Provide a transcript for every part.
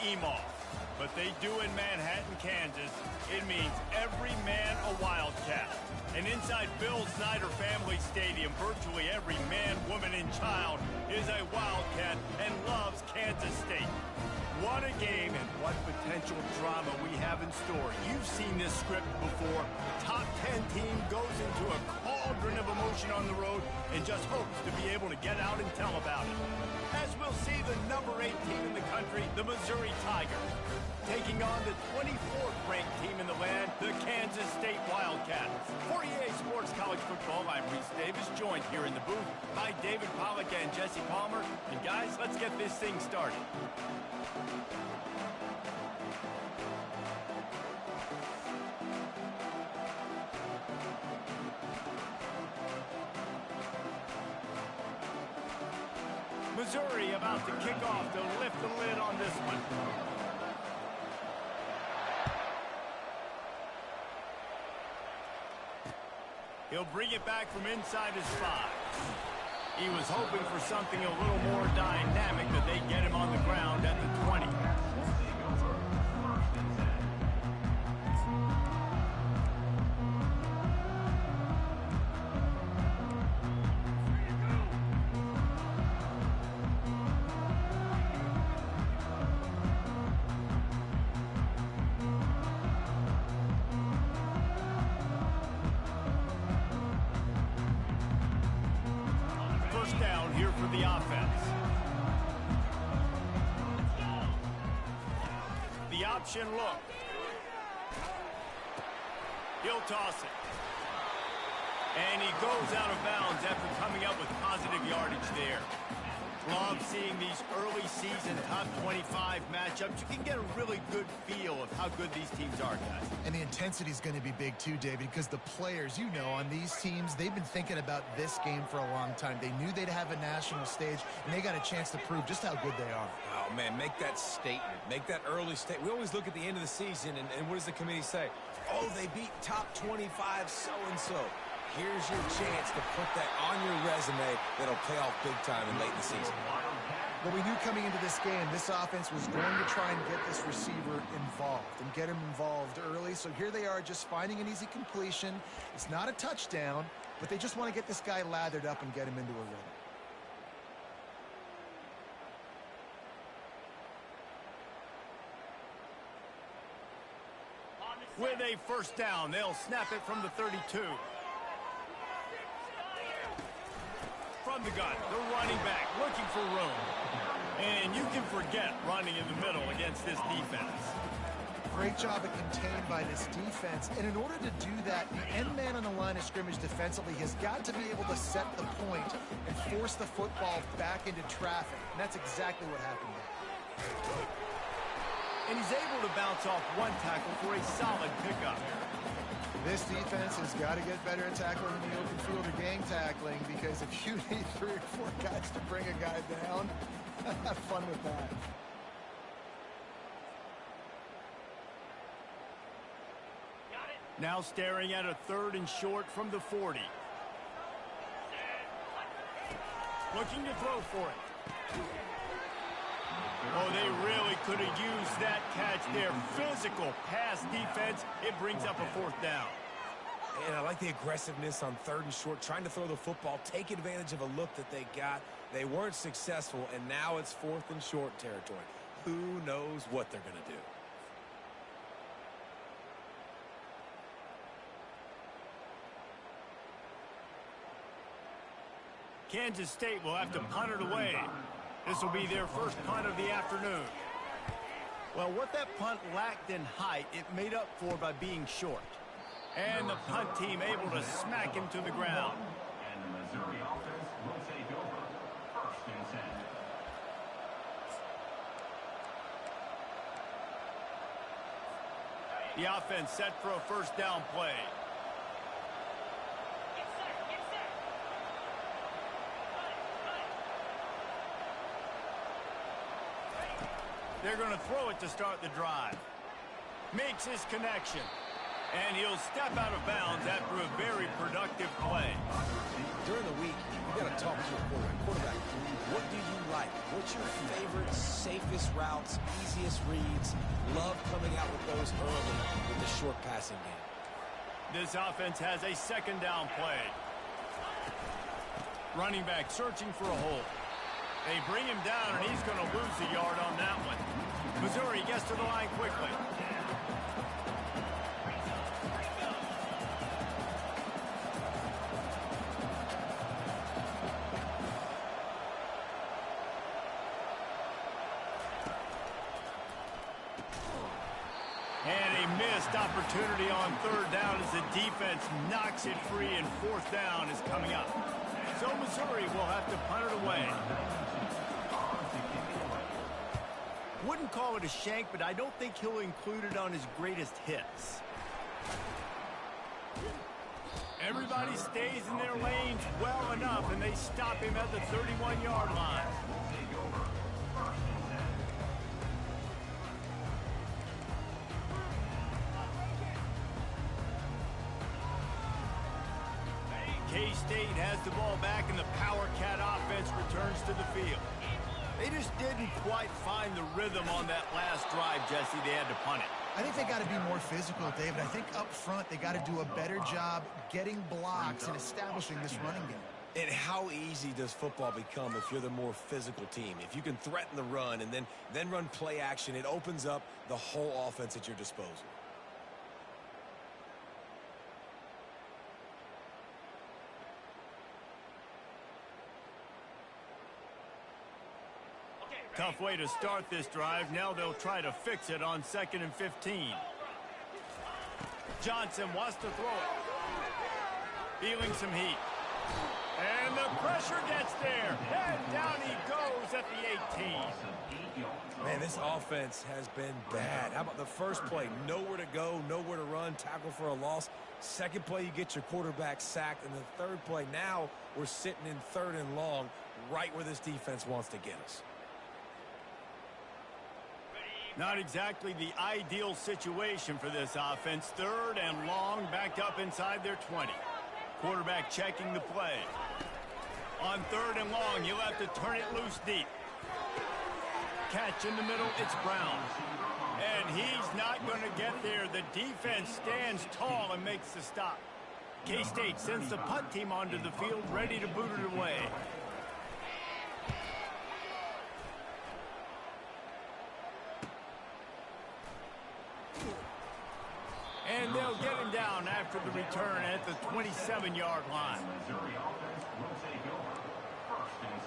EMAW. But they do in Manhattan, Kansas. It means every man a Wildcat. And inside Bill Snyder Family Stadium, virtually every man, woman, and child is a Wildcat and loves Kansas State. What a game and what potential drama we have in store. You've seen this script before. Top 10 team goes into a cauldron of emotion on the road and just hopes to be able to get out and tell about it. As we'll see the number 8 team in the country, the Missouri Tigers, taking on the 24th ranked team in the land, the Kansas State Wildcats. For EA Sports College Football, I'm Reese Davis, joined here in the booth by David Pollack and Jesse Palmer. And guys, let's get this thing started. Missouri about to kick off to lift the lid on this one. He'll bring it back from inside his 5. He was hoping for something a little more dynamic, but they get him on the ground at the 20. For the offense. The option look. He'll toss it. And he goes out of bounds after coming up with positive yardage there. Love seeing these early season top 25 matchups. You can get a really good feel of how good these teams are, guys. And the intensity is going to be big too, David, because the players, you know, on these teams, they've been thinking about this game for a long time. They knew they'd have a national stage, and they got a chance to prove just how good they are. Oh, man, make that statement. Make that early statement. We always look at the end of the season, and what does the committee say? Oh, they beat top 25 so-and-so. Here's your chance to put that on your resume that'll pay off big time in late in the season. Well, we knew coming into this game, this offense was going to try and get this receiver involved and get him involved early. So here they are just finding an easy completion. It's not a touchdown, but they just want to get this guy lathered up and get him into a rhythm. With a first down, they'll snap it from the 32. From the gun, the running back looking for room. And you can forget running in the middle against this defense. Great job of contained by this defense. And in order to do that, the end man on the line of scrimmage defensively has got to be able to set the point and force the football back into traffic. And that's exactly what happened there. And he's able to bounce off one tackle for a solid pickup. This defense has got to get better at tackling in the open field or gang tackling, because if you need 3 or 4 guys to bring a guy down, have fun with that. Now staring at a 3rd and short from the 40. Looking to throw for it. Oh, they really could have used that catch there. Physical pass defense. It brings up a 4th down. And I like the aggressiveness on 3rd and short, trying to throw the football, take advantage of a look that they got. They weren't successful, and now it's 4th and short territory. Who knows what they're going to do? Kansas State will have to punt it away. This will be their first punt of the afternoon. Well, what that punt lacked in height, it made up for by being short. And the punt team able to smack him to the ground. And the Missouri offense will take over 1st and 10. The offense set for a first down play. They're going to throw it to start the drive. Makes his connection. And he'll step out of bounds after a very productive play. During the week, you got to talk to your quarterback. What do you like? What's your favorite, safest routes, easiest reads? Love coming out with those early with the short passing game. This offense has a second down play. Running back searching for a hole. They bring him down, and he's going to lose a yard on that one. Missouri gets to the line quickly. And a missed opportunity on third down as the defense knocks it free, and fourth down is coming up. So Missouri will have to punt it away. Wouldn't call it a shank, but I don't think he'll include it on his greatest hits. Everybody stays in their lanes well enough, and they stop him at the 31-yard line. K-State has the ball back, and the Power Cat offense returns to the field. They just didn't quite find the rhythm on that last drive, Jesse. They had to punt it. I think they got to be more physical, David. I think up front they got to do a better job getting blocks and establishing this running game. And how easy does football become if you're the more physical team? If you can threaten the run and then run play action, it opens up the whole offense at your disposal. Tough way to start this drive. Now they'll try to fix it on 2nd and 15. Johnson wants to throw it. Feeling some heat. And the pressure gets there. And down he goes at the 18. Man, this offense has been bad. How about the first play? Nowhere to go, nowhere to run, tackle for a loss. Second play, you get your quarterback sacked. And the third play, now we're sitting in 3rd and long, right where this defense wants to get us. Not exactly the ideal situation for this offense. 3rd and long, backed up inside their 20. Quarterback checking the play. On 3rd and long, you'll have to turn it loose deep. Catch in the middle, it's Brown. And he's not going to get there. The defense stands tall and makes the stop. K-State sends the punt team onto the field, ready to boot it away. And they'll get him down after the return at the 27-yard line. Missouri offense will take over 1st and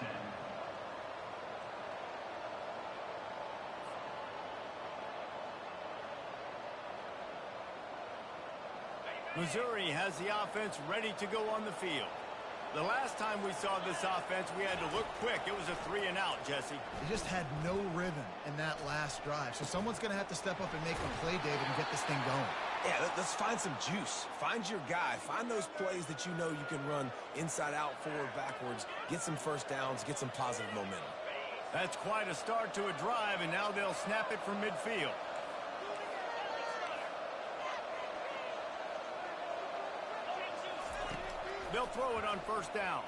10. Missouri has the offense ready to go on the field. The last time we saw this offense, we had to look quick. It was a 3-and-out, Jesse. They just had no rhythm in that last drive. So someone's going to have to step up and make a play, David, and get this thing going. Yeah, let's find some juice. Find your guy. Find those plays that you know you can run inside out, forward, backwards. Get some first downs. Get some positive momentum. That's quite a start to a drive, and now they'll snap it from midfield. They'll throw it on 1st down.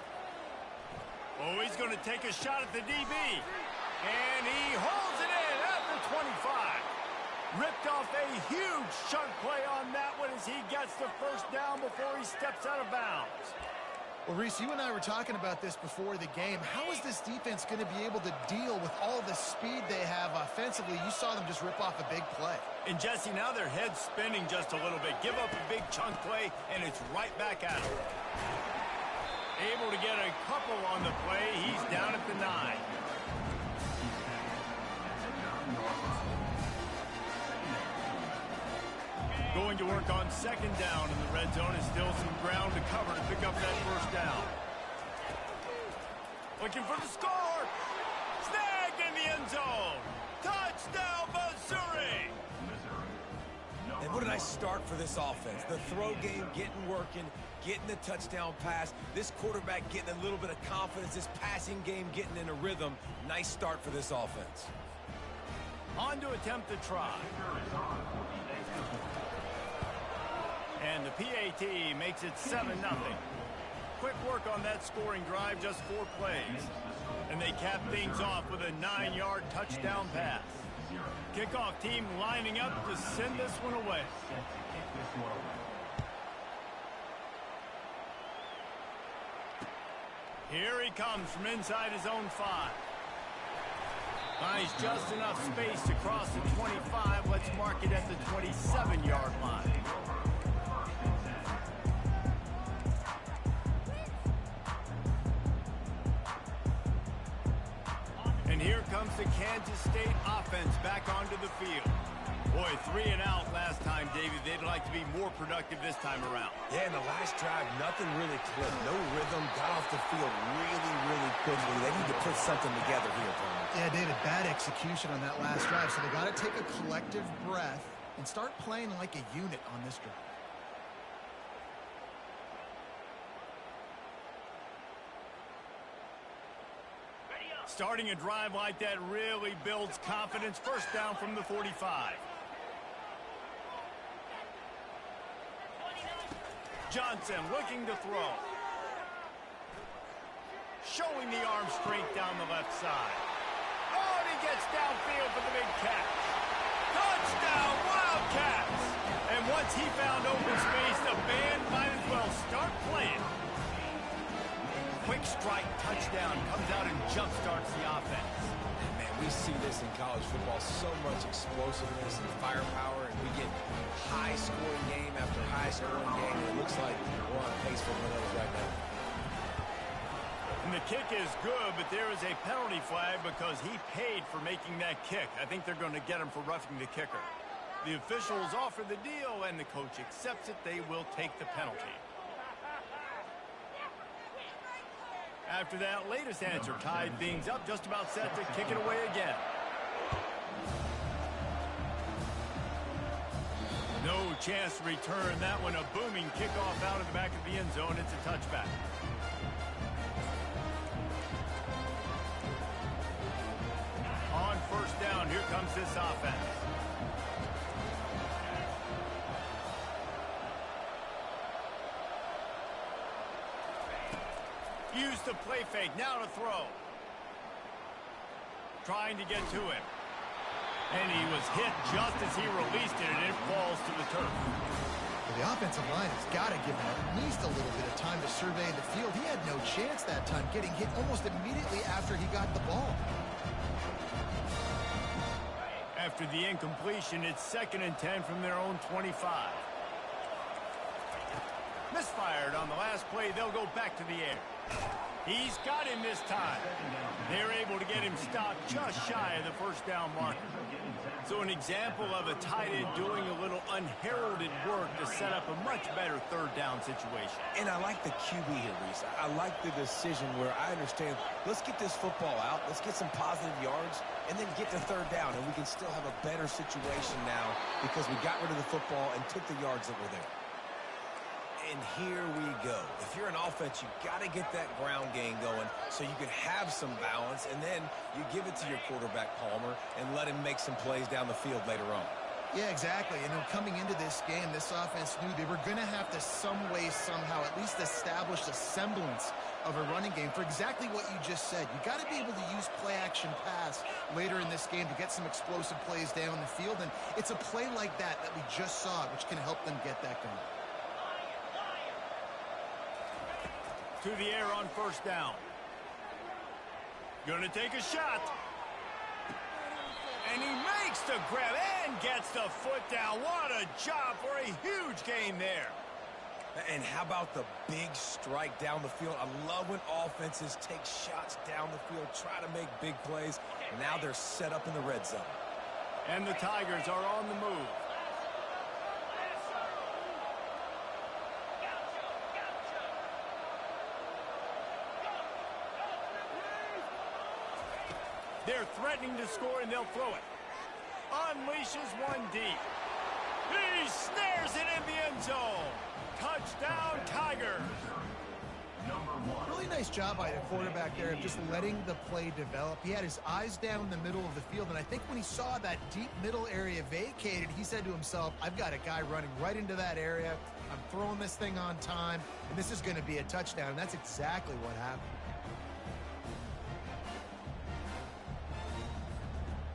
Oh, he's going to take a shot at the DB. And he holds it in at the 25. Ripped off a huge chunk play on that one as he gets the 1st down before he steps out of bounds. Well, Reese, you and I were talking about this before the game. How is this defense going to be able to deal with all the speed they have offensively? You saw them just rip off a big play. And, Jesse, now their head's spinning just a little bit. Give up a big chunk play, and it's right back at him. Able to get a couple on the play. He's down at the 9. Going to work on 2nd down in the red zone, and still some ground to cover to pick up that 1st down. Looking for the score. Snagged in the end zone. Touchdown, Missouri. And what a nice start for this offense. The throw game getting working, getting the touchdown pass. This quarterback getting a little bit of confidence. This passing game getting in a rhythm. Nice start for this offense. On to attempt the try. And the PAT makes it 7-0. Quick work on that scoring drive, just 4 plays. And they cap things off with a 9-yard touchdown pass. Kickoff team lining up to send this one away. Here he comes from inside his own 5. Finds just enough space to cross the 25. Let's mark it at the 27-yard line. And here comes the Kansas State offense back onto the field. Boy, 3 and out last time, Davey. They'd like to be more productive this time around. Yeah, in the last drive, nothing really clicked. No rhythm, got off the field really quickly. They need to put something together here, Tony. Yeah, David, bad execution on that last drive, so they got to take a collective breath and start playing like a unit on this drive. Starting a drive like that really builds confidence. First down from the 45. Johnson looking to throw. Showing the arm strength down the left side. Oh, and he gets downfield for the big catch. Touchdown, Wildcats! And once he found open space, the band might as well start playing. Quick strike touchdown comes out and jump-starts the offense. And man, we see this in college football, so much explosiveness and firepower, and we get high-scoring game after high-scoring game. It looks like we're on pace for one of those right now. And the kick is good, but there is a penalty flag because he paid for making that kick. I think they're going to get him for roughing the kicker. The officials offer the deal, and the coach accepts it. They will take the penalty. After that latest answer tied things up, just about set to kick it away again. No chance to return that one. A booming kickoff out of the back of the end zone. It's a touchback. On first down, here comes this offense. Use the play fake, now to throw. Trying to get to him. And he was hit just as he released it, and it falls to the turf. Well, the offensive line has got to give him at least a little bit of time to survey the field. He had no chance that time, getting hit almost immediately after he got the ball. After the incompletion, it's 2nd and 10 from their own 25. Misfired on the last play. They'll go back to the air. He's got him this time. They're able to get him stopped just shy of the first down marker. So an example of a tight end doing a little unheralded work to set up a much better 3rd down situation. And I like the QB here, Reese. I like the decision where I understand, let's get this football out, let's get some positive yards, and then get to 3rd down, and we can still have a better situation now because we got rid of the football and took the yards that were there. And here we go. If you're an offense, you got to get that ground game going so you can have some balance, and then you give it to your quarterback, Palmer, and let him make some plays down the field later on. Yeah, exactly. You know, coming into this game, this offense knew they were going to have to some way, somehow, at least establish a semblance of a running game for exactly what you just said. You got to be able to use play-action pass later in this game to get some explosive plays down the field, and it's a play like that we just saw, which can help them get that going. To the air on first down. Gonna take a shot. And he makes the grab and gets the foot down. What a job for a huge gain there. And how about the big strike down the field? I love when offenses take shots down the field, try to make big plays. Now they're set up in the red zone. And the Tigers are on the move. They're threatening to score, and they'll throw it. Unleashes one deep. He snares it in the end zone. Touchdown, Tigers. Really nice job by the quarterback there of just letting the play develop. He had his eyes down the middle of the field, and I think when he saw that deep middle area vacated, he said to himself, I've got a guy running right into that area. I'm throwing this thing on time, and this is going to be a touchdown. And that's exactly what happened.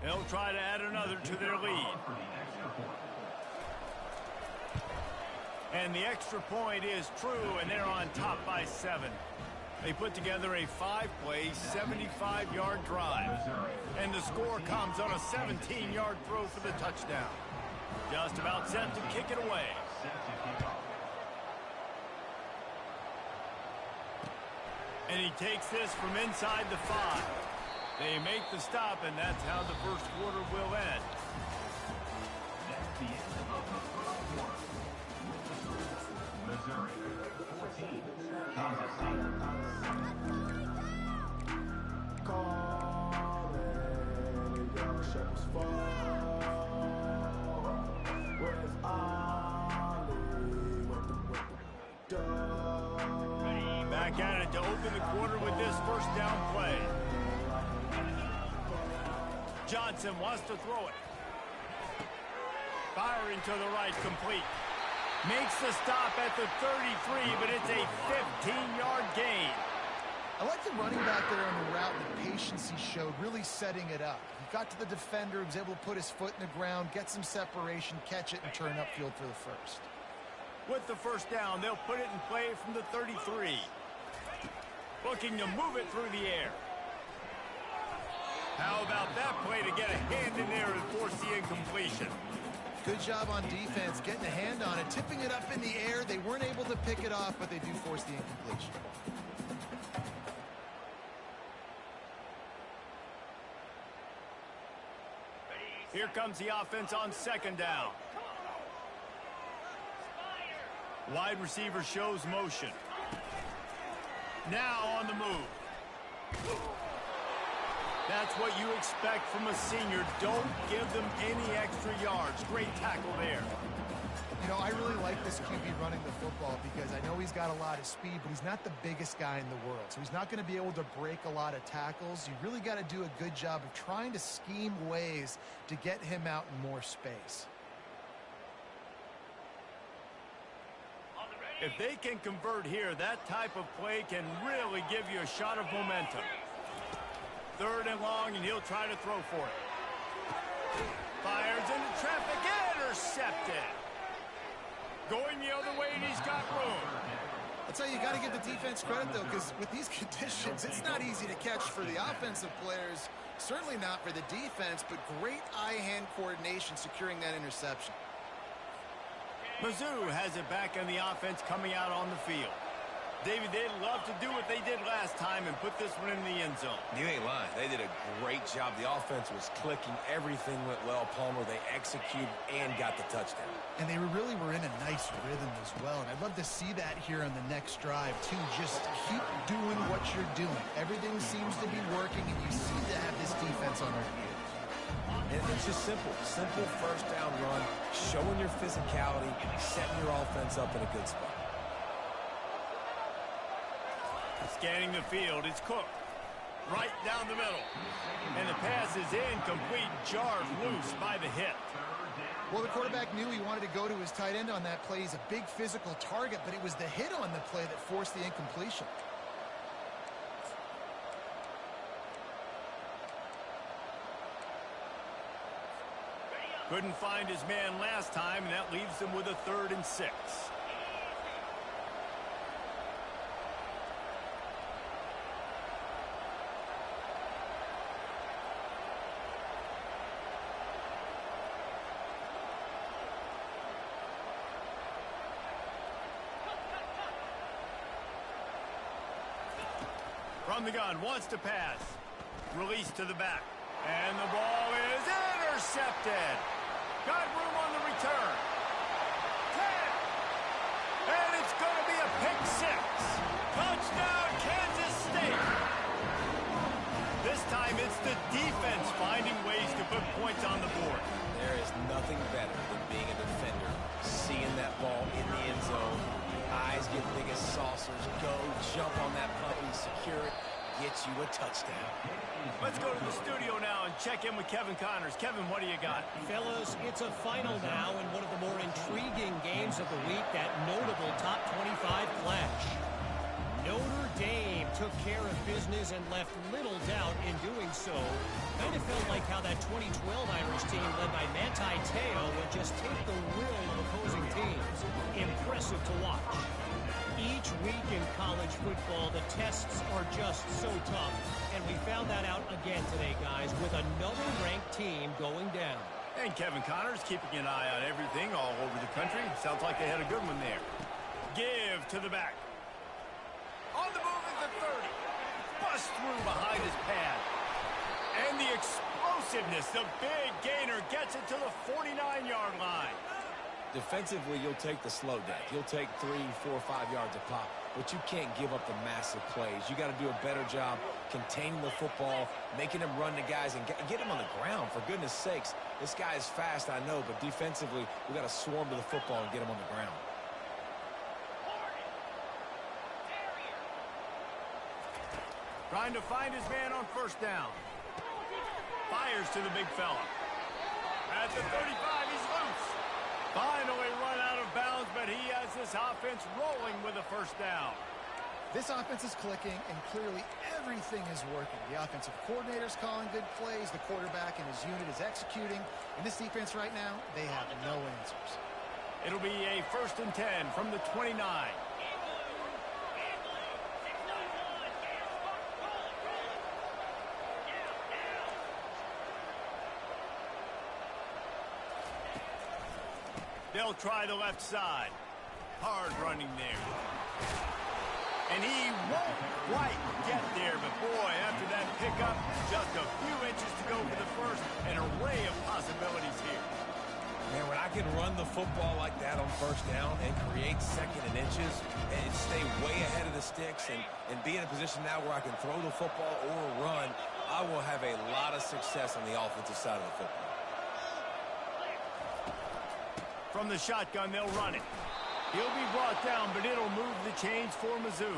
They'll try to add another to their lead. And the extra point is true, and they're on top by 7. They put together a 5-play, 75-yard drive. And the score comes on a 17-yard throw for the touchdown. Just about set to kick it away. And he takes this from inside the 5. They make the stop, and that's how the first quarter will end. That's the end of the first quarter. Missouri 14, Kansas Back at it to open the quarter with this first down play. Johnson wants to throw it. Firing to the right, complete. Makes the stop at the 33, but it's a 15-yard gain. I like the running back there on the route and the patience he showed, really setting it up. He got to the defender, was able to put his foot in the ground, get some separation, catch it, and turn upfield for the first. With the first down, they'll put it in play from the 33. Looking to move it through the air. How about that play to get a hand in there and force the incompletion? Good job on defense, getting a hand on it, tipping it up in the air. They weren't able to pick it off, but they do force the incompletion. Here comes the offense on second down. Wide receiver shows motion. Now on the move. That's what you expect from a senior. Don't give them any extra yards. Great tackle there. You know, I really like this QB running the football because I know he's got a lot of speed, but he's not the biggest guy in the world. So he's not going to be able to break a lot of tackles. You really got to do a good job of trying to scheme ways to get him out in more space. If they can convert here, that type of play can really give you a shot of momentum. Third and long, and he'll try to throw for it. Fires into traffic, intercepted. Going the other way, and he's got room. I'll tell you, you got to give the defense credit, though, because with these conditions, it's not easy to catch for the offensive players. Certainly not for the defense, but great eye-hand coordination securing that interception. Mizzou has it back on the offense coming out on the field. David, they'd love to do what they did last time and put this one in the end zone. You ain't lying. They did a great job. The offense was clicking. Everything went well. Palmer, they executed and got the touchdown. And they really were in a nice rhythm as well. And I'd love to see that here on the next drive, too. Just keep doing what you're doing. Everything seems to be working, and you seem to have this defense on their heels. And it's just simple. Simple first down run, showing your physicality, setting your offense up in a good spot. Scanning the field, it's Cook. Right down the middle. And the pass is incomplete, jarred loose by the hit. Well, the quarterback knew he wanted to go to his tight end on that play. He's a big physical target, but it was the hit on the play that forced the incompletion. Couldn't find his man last time, and that leaves him with a 3rd and 6. From the gun, wants to pass. Release to the back. And the ball is intercepted. Got room on the return. 10. And it's going to be a pick 6. Touchdown, Kansas State. This time it's the defense finding ways to put points on the board. There is nothing better than being a defender, seeing that ball in the end zone. Eyes get big as saucers. Go, jump on gets you a touchdown. Let's go to the studio now and check in with Kevin Connors. Kevin, what do you got? Fellas, it's a final now in one of the more intriguing games of the week, that notable top 25 clash. Notre Dame took care of business and left little doubt in doing so. Kind of felt like how that 2012 Irish team led by Manti Te'o would just take the will of opposing teams. Impressive to watch. Each week in college football, the tests are just so tough, and we found that out again today, guys, with another ranked team going down. And Kevin Connors keeping an eye on everything all over the country. Sounds like they had a good one there. Give to the back. On the move at the 30. Bust through behind his pad. And the explosiveness, the big gainer gets it to the 49-yard line. Defensively, you'll take the slow deck. You'll take 3, 4, 5 yards a pop, but you can't give up the massive plays. You got to do a better job containing the football, making them run the guys, and get them on the ground. For goodness sakes, this guy is fast, I know, but defensively, we got to swarm to the football and get him on the ground. Trying to find his man on first down. Fires to the big fella. At the 35, he's loose. Finally run out of bounds, but he has this offense rolling with a first down. This offense is clicking, and clearly everything is working. The offensive coordinator's calling good plays. The quarterback and his unit is executing. And this defense right now, they have no answers. It'll be a 1st and 10 from the 29. They'll try the left side. Hard running there. And he won't quite get there, but boy, after that pickup, just a few inches to go for the first. An array of possibilities here. Man, when I can run the football like that on first down and create 2nd and inches and stay way ahead of the sticks and be in a position now where I can throw the football or run, I will have a lot of success on the offensive side of the football. From the shotgun, they'll run it. He'll be brought down, but it'll move the chains for Mizzou.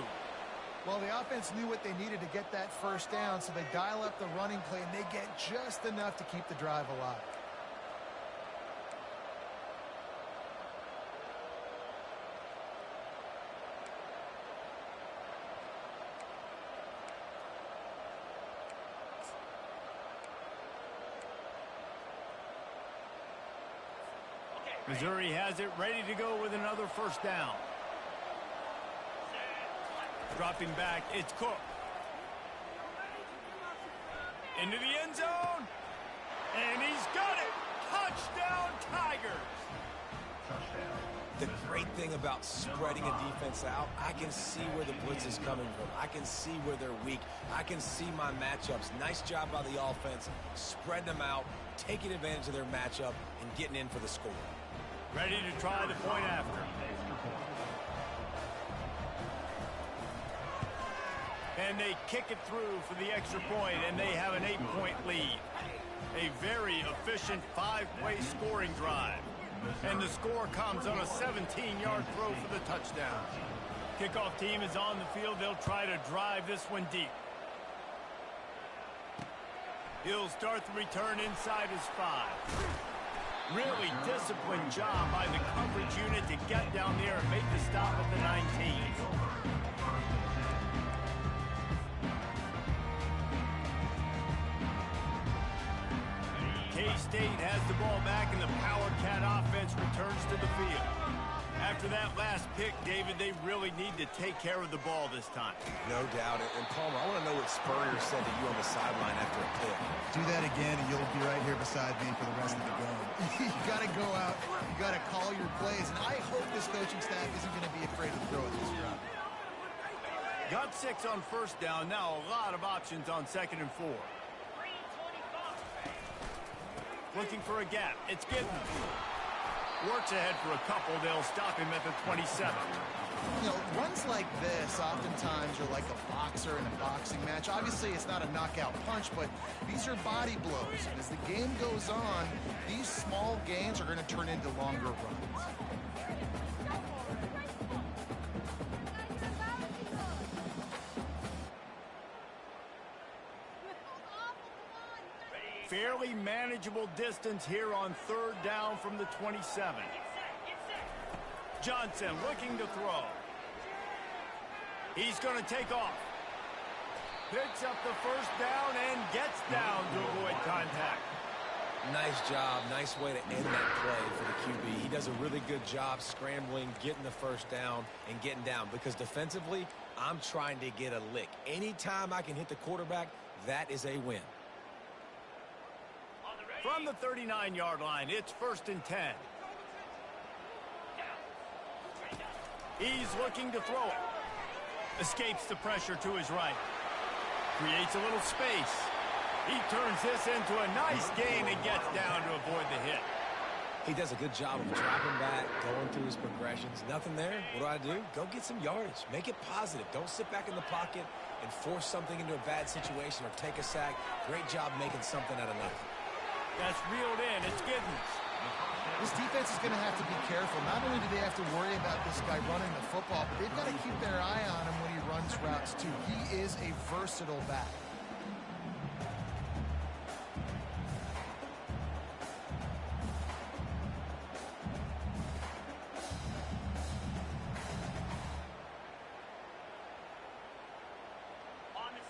Well, the offense knew what they needed to get that first down, so they dial up the running play, and they get just enough to keep the drive alive. Missouri has it ready to go with another first down. Dropping back, it's Cook. Into the end zone. And he's got it. Touchdown, Tigers. The great thing about spreading a defense out, I can see where the blitz is coming from. I can see where they're weak. I can see my matchups. Nice job by the offense, spreading them out, taking advantage of their matchup, and getting in for the score. Ready to try the point after. And they kick it through for the extra point, and they have an 8-point lead. A very efficient 5-play scoring drive. And the score comes on a 17-yard throw for the touchdown. Kickoff team is on the field. They'll try to drive this one deep. He'll start the return inside his 5. Really disciplined job by the coverage unit to get down there and make the stop at the 19. K-State has the ball back, and the Power Cat offense returns to the field. After that last pick, David, they really need to take care of the ball this time. No doubt. And Palmer, I want to know what Spurrier said to you on the sideline after a pick. Do that again, and you'll be right here beside me for the rest of the game. You got to go out. You got to call your plays, and I hope this coaching staff isn't going to be afraid to throw at this drop. Got 6 on first down. Now a lot of options on 2nd and 4. Looking for a gap. It's Gittin. Works ahead for a couple. They'll stop him at the 27. You know, runs like this, oftentimes you're like a boxer in a boxing match. Obviously, it's not a knockout punch, but these are body blows. And as the game goes on, these small gains are going to turn into longer runs. fairly manageable distance here on 3rd down from the 27. Johnson looking to throw. He's going to take off. Picks up the 1st down and gets down to avoid contact. Nice job. Nice way to end that play for the QB. He does a really good job scrambling, getting the 1st down, and getting down. Because defensively, I'm trying to get a lick. Anytime I can hit the quarterback, that is a win. From the 39-yard line, it's 1st and 10. He's looking to throw it. Escapes the pressure to his right. Creates a little space. He turns this into a nice gain and gets down to avoid the hit. He does a good job of dropping back, going through his progressions. Nothing there. What do? Go get some yardage. Make it positive. Don't sit back in the pocket and force something into a bad situation or take a sack. Great job making something out of nothing. That's reeled in. It's Giddens. This defense is going to have to be careful. Not only do they have to worry about this guy running the football, but they've got to keep their eye on him when he runs routes, too. He is a versatile back.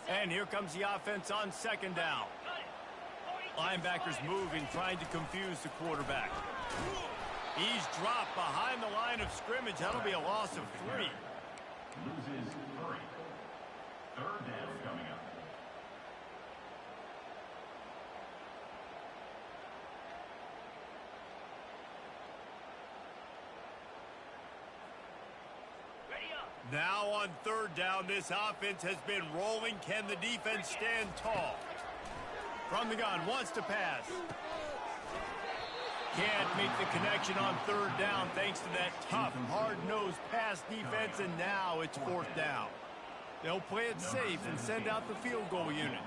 And here comes the offense on 2nd down. Linebackers moving, trying to confuse the quarterback. He's dropped behind the line of scrimmage. That'll be a loss of 3. Loses 3. 3rd down coming up. Now on 3rd down, this offense has been rolling. Can the defense stand tall? From the gun, wants to pass. Can't make the connection on 3rd down thanks to that tough, hard-nosed pass defense, and now it's 4th down. They'll play it safe and send out the field goal unit.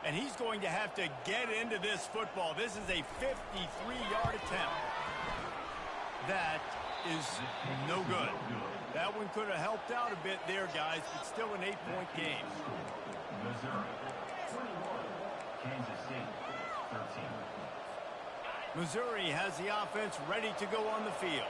And he's going to have to get into this football. This is a 53-yard attempt. That is no good. That one could have helped out a bit there, guys, but still an 8-point game. Missouri 21. Kansas State 13. Missouri has the offense ready to go on the field.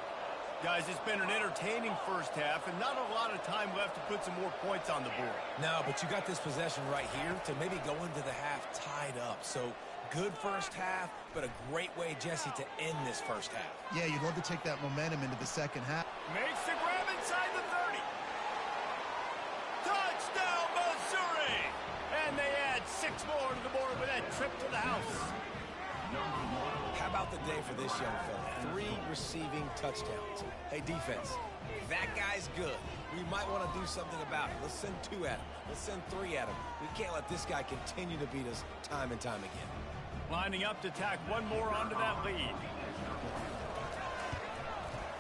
Guys, it's been an entertaining 1st half and not a lot of time left to put some more points on the board. No, but you got this possession right here to maybe go into the half tied up. So good 1st half, but a great way, Jesse, to end this 1st half. Yeah, you'd love to take that momentum into the 2nd half. Makes the grab inside the 30. Touchdown, Missouri! And they add 6 more to the board with that trip to the house. How about the day for this young fella? 3 receiving touchdowns. Hey, defense, that guy's good. We might want to do something about it. Let's send 2 at him. Let's send 3 at him. We can't let this guy continue to beat us time and time again. Lining up to tack 1 more onto that lead.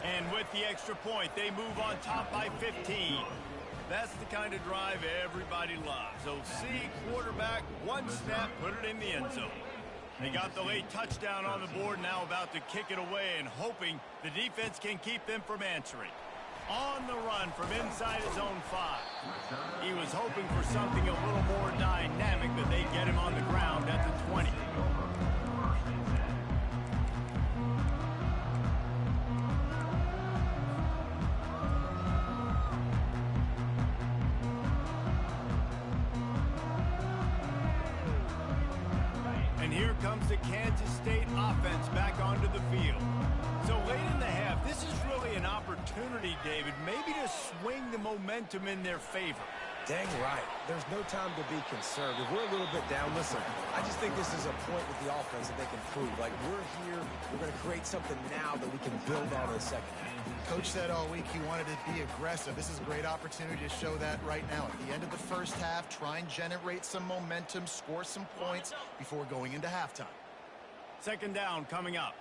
And with the extra point, they move on top by 15. That's the kind of drive everybody loves. OC, quarterback, 1 snap, put it in the end zone. They got the late touchdown on the board, now about to kick it away and hoping the defense can keep them from answering. On the run from inside his own 5. He was hoping for something a little more dynamic, but they get him on the ground at the 20. And here comes the Kansas State offense back onto the field. So late in the half, this is really an opportunity, David, maybe to swing the momentum in their favor. Dang right. There's no time to be conservative. We're a little bit down. Listen, I just think this is a point with the offense that they can prove. Like, we're here. We're going to create something now that we can build on in the 2nd half. Coach said all week he wanted to be aggressive. This is a great opportunity to show that right now. At the end of the 1st half, try and generate some momentum, score some points before going into halftime. 2nd down coming up.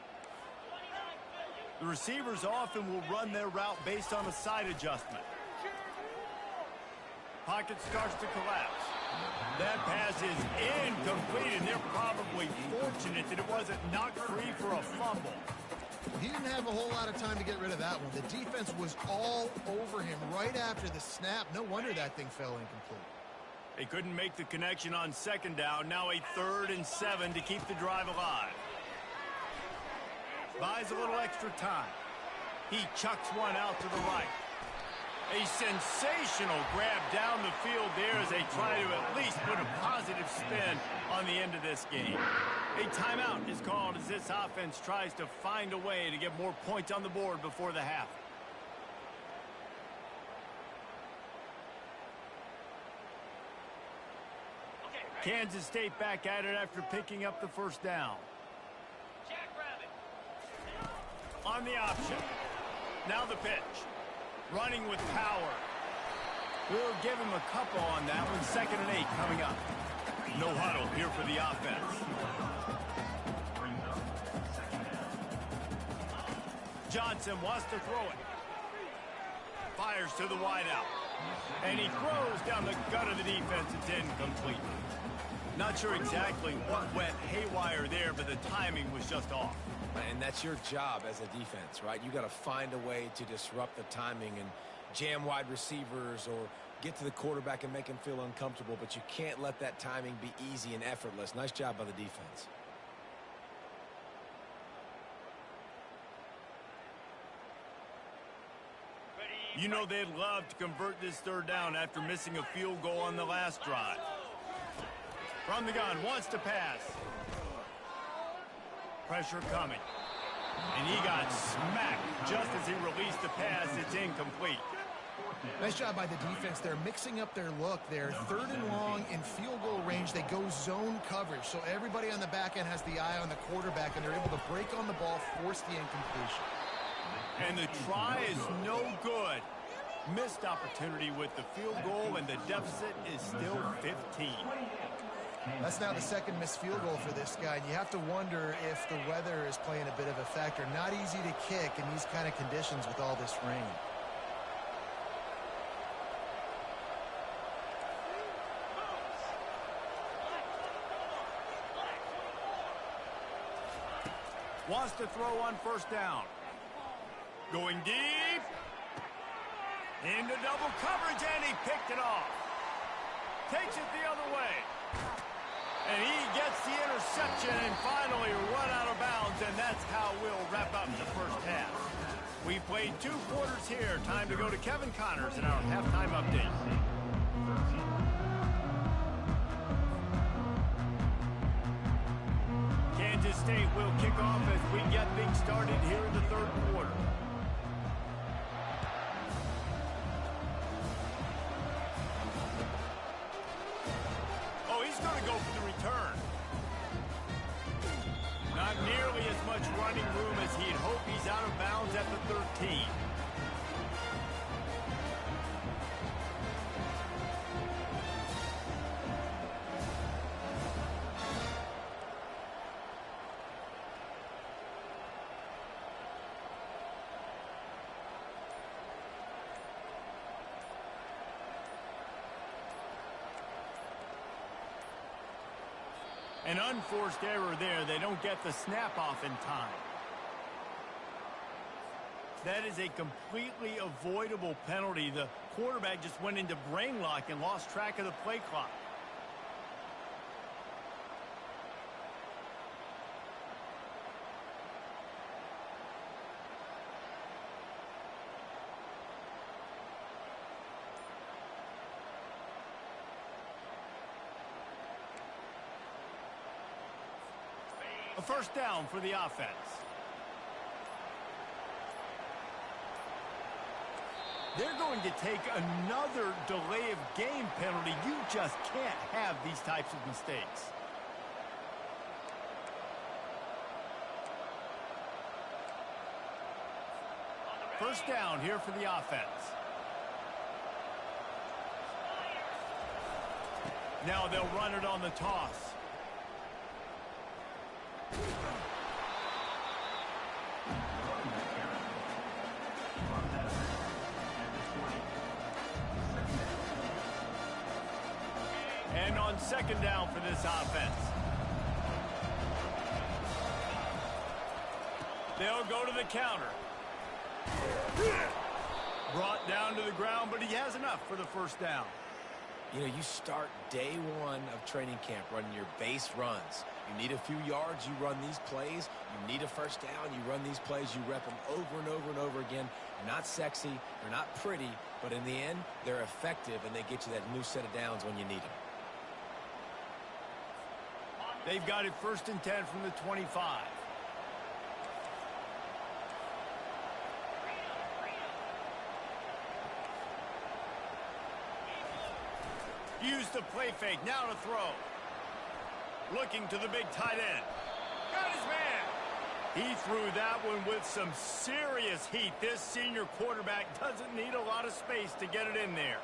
The receivers often will run their route based on a side adjustment. Pocket starts to collapse. That pass is incomplete, and they're probably fortunate that it wasn't knocked free for a fumble. He didn't have a whole lot of time to get rid of that one. The defense was all over him right after the snap. No wonder that thing fell incomplete. They couldn't make the connection on second down. Now a 3rd and 7 to keep the drive alive. Buys a little extra time. He chucks one out to the right. A sensational grab down the field there as they try to at least put a positive spin on the end of this game. A timeout is called as this offense tries to find a way to get more points on the board before the half. Kansas State back at it after picking up the first down. On the option. Now the pitch. Running with power. We'll give him a couple on that one. 2nd and 8 coming up. No huddle here for the offense. Johnson wants to throw it. Fires to the wideout. And he throws down the gut of the defense. It's incomplete. Not sure exactly what went haywire there, but the timing was just off. And that's your job as a defense, right? You got to find a way to disrupt the timing and jam wide receivers or get to the quarterback and make him feel uncomfortable, but you can't let that timing be easy and effortless. Nice job by the defense. You know they'd love to convert this 3rd down after missing a field goal on the last drive. From the gun, wants to pass. Pressure coming. And he got smacked just as he released the pass. It's incomplete. Nice job by the defense. They're mixing up their look there. 3rd and long in field goal range. They go zone coverage. So everybody on the back end has the eye on the quarterback, and they're able to break on the ball, force the incompletion. And the try is no good. Missed opportunity with the field goal, and the deficit is still 15. That's now the 2nd missed field goal for this guy. And you have to wonder if the weather is playing a bit of a factor. Not easy to kick in these kind of conditions with all this rain. Wants to throw on 1st down. Going deep. Into double coverage, and he picked it off. Takes it the other way. And he gets the interception and finally run out of bounds, and that's how we'll wrap up the first half. We played 2 quarters here. Time to go to Kevin Connors in our halftime update. Kansas State will kick off as we get things started here in the 3rd quarter. Oh, he's going to go for the return. Not nearly as much running room as he'd hoped. He's out of bounds at the 13. An unforced error there. They don't get the snap off in time. That is a completely avoidable penalty. The quarterback just went into brain lock and lost track of the play clock. A 1st down for the offense. They're going to take another delay of game penalty. You just can't have these types of mistakes. First down here for the offense. Now they'll run it on the toss. And on 2nd down for this offense. They'll go to the counter. Brought down to the ground, but he has enough for the 1st down. You know, you start day one of training camp running your base runs. You need a few yards, you run these plays. You need a first down, you run these plays. You rep them over and over and over again. They're not sexy, they're not pretty, but in the end, they're effective, and they get you that new set of downs when you need them. They've got it 1st and 10 from the 25. Use the play fake, now to throw. Looking to the big tight end. Got his man. He threw that one with some serious heat. This senior quarterback doesn't need a lot of space to get it in there.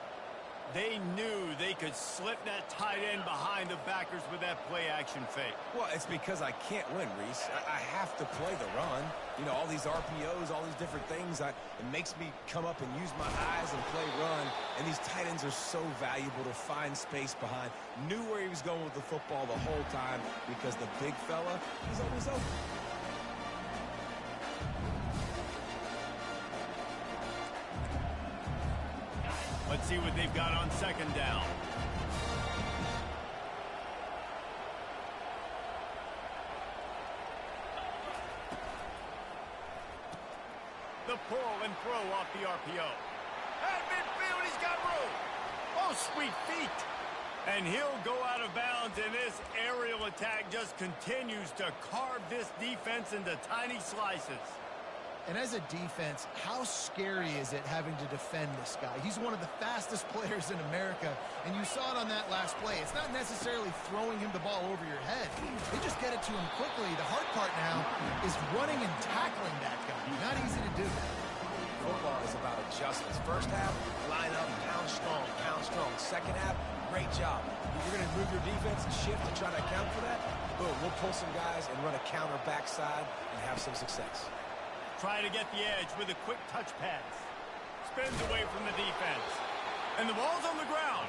They knew they could slip that tight end behind the backers with that play-action fake. Well, it's because I can't win, Reese. I have to play the run. You know, all these RPOs, all these different things. It makes me come up and use my eyes and play run. And these tight ends are so valuable to find space behind. Knew where he was going with the football the whole time because the big fella, he's always open. Let's see what they've got on 2nd down. The pull and throw off the RPO. At midfield, he's got room. Oh, sweet feet. And he'll go out of bounds, and this aerial attack just continues to carve this defense into tiny slices. And as a defense, how scary is it having to defend this guy? He's one of the fastest players in America, and you saw it on that last play. It's not necessarily throwing him the ball over your head. They just get it to him quickly. The hard part now is running and tackling that guy. Not easy to do that. Football is about adjustments. First half, line up, pound strong, pound strong. Second half, great job. If you're going to move your defense and shift and try to account for that, boom, we'll pull some guys and run a counter backside and have some success. Try to get the edge with a quick touch pass. Spins away from the defense. And the ball's on the ground.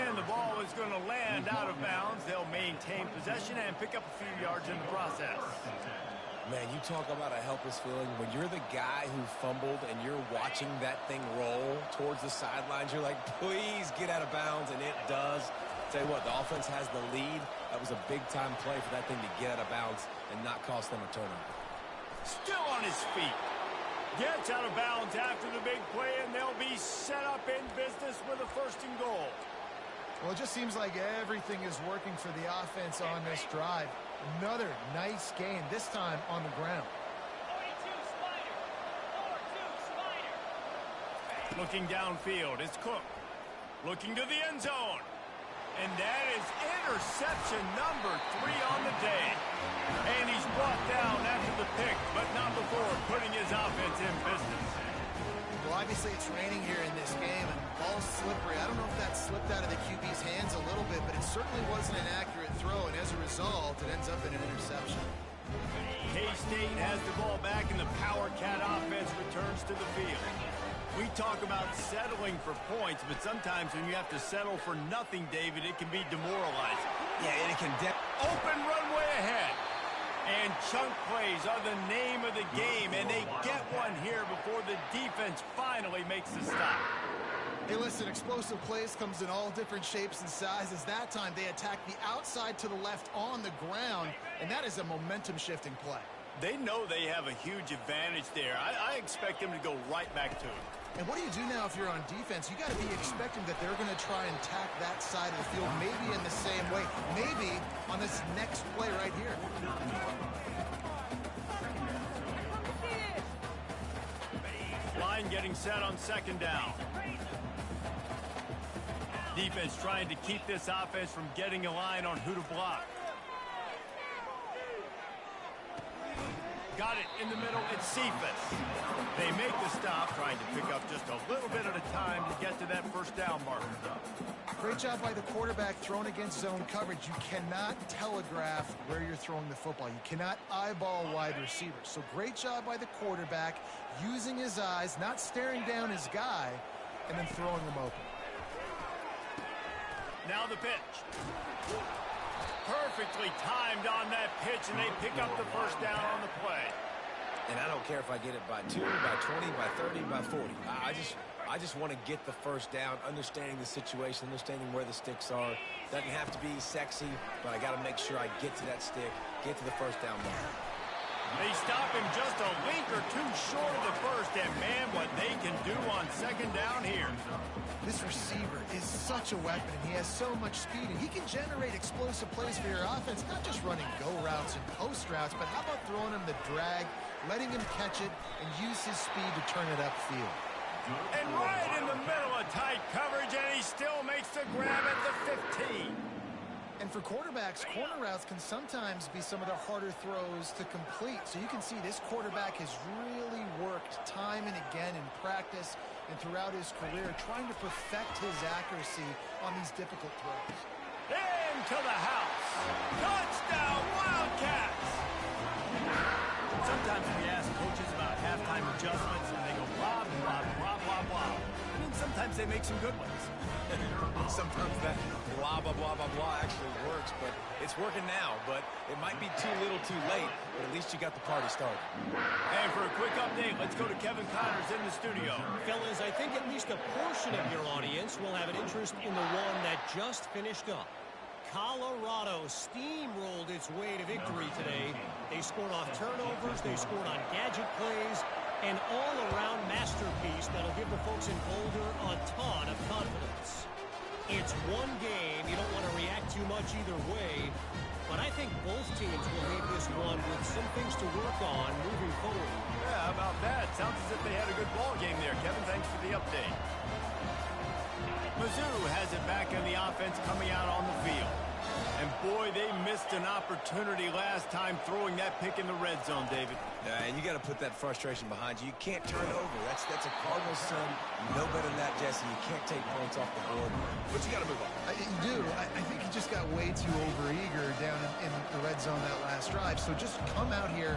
And the ball is going to land out of bounds. They'll maintain possession and pick up a few yards in the process. Man, you talk about a helpless feeling. When you're the guy who fumbled and you're watching that thing roll towards the sidelines, you're like, please get out of bounds, and it does. Tell you what, the offense has the lead. That was a big-time play for that thing to get out of bounds and not cost them a turnover. Still on his feet. Gets out of bounds after the big play, and they'll be set up in business with a 1st and goal. Well, it just seems like everything is working for the offense on this drive. Another nice game, this time on the ground. Looking downfield, it's Cook. Looking to the end zone. And that is interception number 3 on the day. And he's brought down after the pick, but not before putting his offense in business. Well, obviously it's raining here in this game, and the ball's slippery. I don't know if that slipped out of the QB's hands a little bit, but it certainly wasn't an accurate throw, and as a result, it ends up in an interception. K-State has the ball back, and the Power Cat offense returns to the field. We talk about settling for points, but sometimes when you have to settle for nothing, David, it can be demoralizing. Yeah, and it can open runway ahead. And chunk plays are the name of the game, and they get one here before the defense finally makes the stop. Hey, listen, explosive plays comes in all different shapes and sizes. That time they attack the outside to the left on the ground, and that is a momentum-shifting play. They know they have a huge advantage there. I expect them to go right back to it. And what do you do now if you're on defense? You got to be expecting that they're going to try and attack that side of the field, maybe in the same way, maybe on this next play right here. Line getting set on 2nd down. Defense trying to keep this offense from getting a line on who to block. Got it in the middle, it's Cephas. They make the stop, trying to pick up just a little bit at a time to get to that 1st down marker. Great job by the quarterback thrown against zone coverage. You cannot telegraph where you're throwing the football. You cannot eyeball wide receivers. So great job by the quarterback using his eyes, not staring down his guy, and then throwing him open. Now the pitch. Perfectly timed on that pitch, and they pick up the 1st down on the play. And I don't care if I get it by 2, by 20, by 30, by 40. I just want to get the first down, understanding the situation, understanding where the sticks are. Doesn't have to be sexy, but I got to make sure I get to that stick, get to the first down mark. They stop him just a link or two short of the first, and man, what they can do on second down here. This receiver is such a weapon, and he has so much speed, and he can generate explosive plays for your offense, not just running go routes and post routes, but how about throwing him the drag, letting him catch it, and use his speed to turn it upfield. And right in the middle of tight coverage, and he still makes the grab at the 15. And for quarterbacks, corner routes can sometimes be some of the harder throws to complete. So you can see this quarterback has really worked time and again in practice and throughout his career, trying to perfect his accuracy on these difficult throws. Into the house. Touchdown, Wildcats! Sometimes we ask coaches about halftime adjustments, and they go blah, blah, blah, blah, blah. I mean, sometimes they make some good ones. Sometimes that blah, blah, blah, blah, blah actually works, but it's working now. But it might be too little too late, but at least you got the party started. And for a quick update, let's go to Kevin Connors in the studio. Fellas, I think at least a portion of your audience will have an interest in the one that just finished up. Colorado steamrolled its way to victory today. They scored off turnovers, they scored on gadget plays, an all-around masterpiece that'll give the folks in Boulder a ton of confidence. It's one game, you don't want to react too much either way, but I think both teams will leave this one with some things to work on moving forward. Yeah, how about that? Sounds as if they had a good ball game there. Kevin, thanks for the update. Mizzou has it back in the offense coming out on the field. And boy, they missed an opportunity last time throwing that pick in the red zone, David. And you got to put that frustration behind you. You can't turn over. That's a Cardinals son. You know better than that, Jesse. You can't take points off the board. But you got to move on. You do. I think he just got way too overeager down in the red zone that last drive. So just come out here,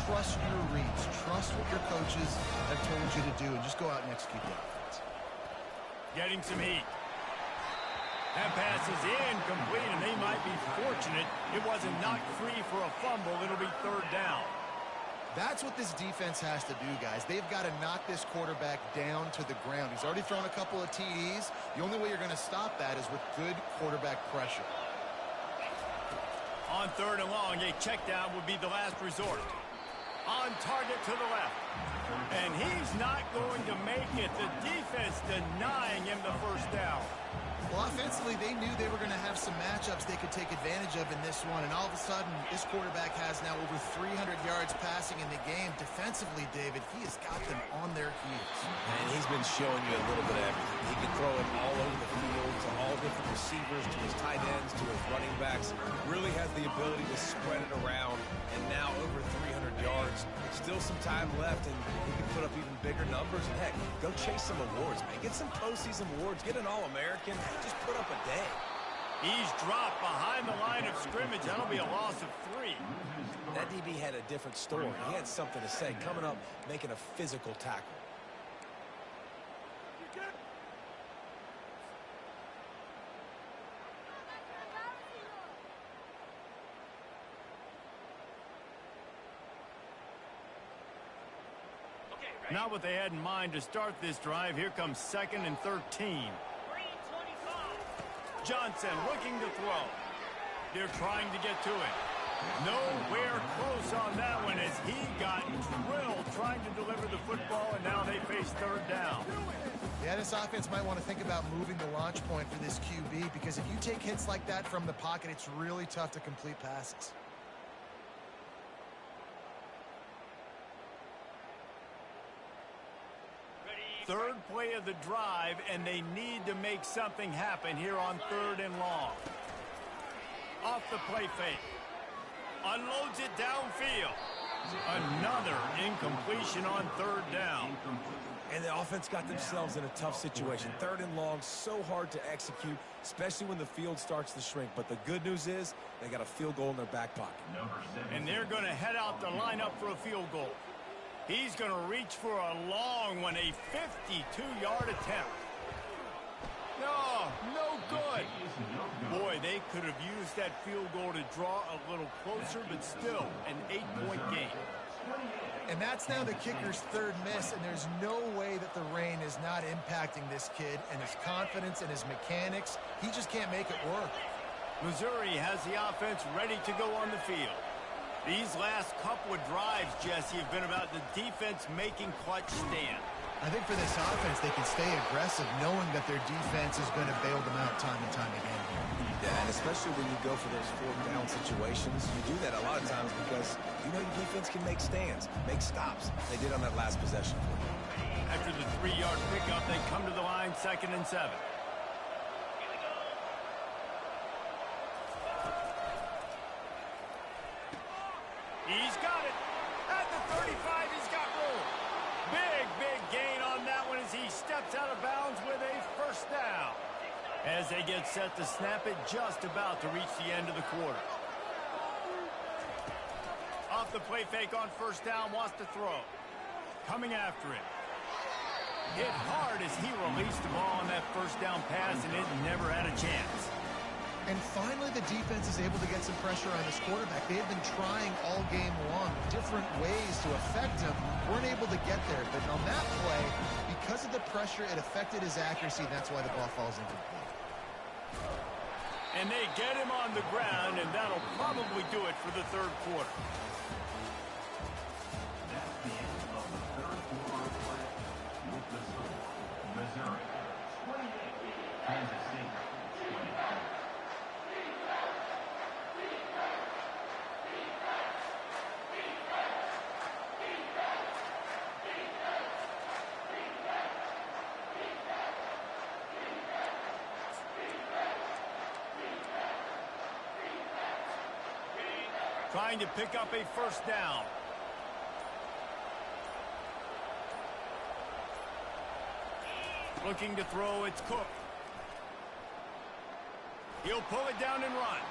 trust your reads, trust what your coaches have told you to do, and just go out and execute the offense. Getting some heat. That pass is incomplete, and they might be fortunate it wasn't knocked free for a fumble. It'll be third down. That's what this defense has to do, guys. They've got to knock this quarterback down to the ground. He's already thrown a couple of TDs. The only way you're going to stop that is with good quarterback pressure. On third and long, a check down would be the last resort. On target to the left. And he's not going to make it. The defense denying him the first down. Well, offensively, they knew they were going to have some matchups they could take advantage of in this one, and all of a sudden, this quarterback has now over 300 yards passing in the game. Defensively, David, he has got them on their heels. And he's been showing you a little bit of everything. He can throw it all over the field to all different receivers, to his tight ends, to his running backs. Really has the ability to spread it around, and now over 300 yards. Still some time left, and he can put up even bigger numbers. And heck, go chase some awards, man. Get some postseason awards. Get an All-American. Just put up a day. He's dropped behind the line of scrimmage. That'll be a loss of 3. That DB had a different story. He had something to say. Coming up, making a physical tackle. Not what they had in mind to start this drive. Here comes 2nd and 13. Johnson looking to throw. They're trying to get to it. Nowhere close on that one as he got drilled trying to deliver the football, and now they face third down. Yeah, this offense might want to think about moving the launch point for this QB, because if you take hits like that from the pocket, it's really tough to complete passes. Third play of the drive, and they need to make something happen here on 3rd and long. Off the play fake. Unloads it downfield. Another incompletion on 3rd down. And the offense got themselves in a tough situation. 3rd and long, so hard to execute, especially when the field starts to shrink. But the good news is they got a field goal in their back pocket. And they're going to head out the lineup for a field goal. He's going to reach for a long one, a 52-yard attempt. No good. Boy, they could have used that field goal to draw a little closer, but still an 8-point game. And that's now the kicker's third miss, and there's no way that the rain is not impacting this kid and his confidence and his mechanics. He just can't make it work. Missouri has the offense ready to go on the field. These last couple of drives, Jesse, have been about the defense making clutch stand. I think for this offense, they can stay aggressive knowing that their defense is going to bail them out time and time again. Yeah, and especially when you go for those fourth down situations, you do that a lot of times because you know your defense can make stands, make stops. They did on that last possession. After the 3-yard pickup, they come to the line 2nd and 7. He's got it. At the 35, he's got room. Big gain on that one as he steps out of bounds with a first down. As they get set to snap it, just about to reach the end of the quarter. Off the play fake on first down, wants to throw. Coming after it. Hit hard as he released the ball on that first down pass, and it never had a chance. And finally, the defense is able to get some pressure on this quarterback. They have been trying all game long different ways to affect him. Weren't able to get there. But on that play, because of the pressure, it affected his accuracy. And that's why the ball falls incomplete. And they get him on the ground, and that'll probably do it for the third quarter. That's the end of the third quarter play with the score. Missouri 28, Kansas State 25. Trying to pick up a first down. Looking to throw, it's Cook. He'll pull it down and run.